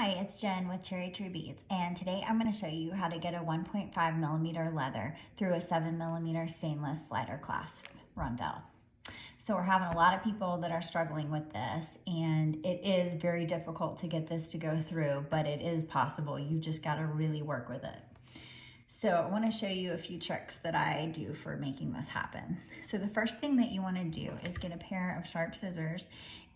Hi, it's Jen with Cherry Tree Beads, and today I'm going to show you how to get a 1.5 millimeter leather through a 7 millimeter stainless slider clasp rondelle. So we're having a lot of people that are struggling with this, and it is very difficult to get this to go through, but it is possible. You just got to really work with it. So I want to show you a few tricks that I do for making this happen. So the first thing that you want to do is get a pair of sharp scissors,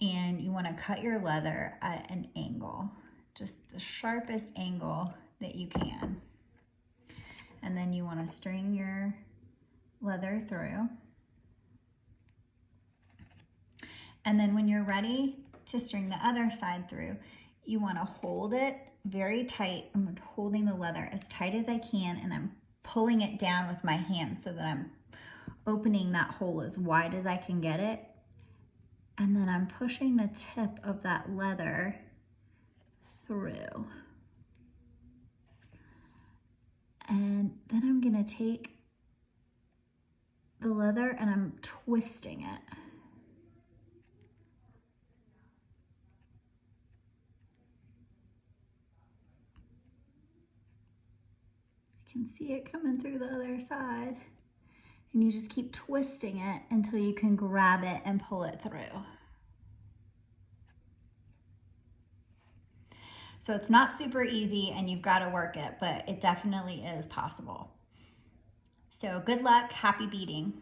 and you want to cut your leather at an angle, just the sharpest angle that you can. And then you want to string your leather through. And then when you're ready to string the other side through, you want to hold it very tight. I'm holding the leather as tight as I can, and I'm pulling it down with my hand so that I'm opening that hole as wide as I can get it. And then I'm pushing the tip of that leather through. And then I'm gonna take the leather and I'm twisting it. I can see it coming through the other side. And you just keep twisting it until you can grab it and pull it through. So it's not super easy and you've got to work it, but it definitely is possible. So good luck, happy beading.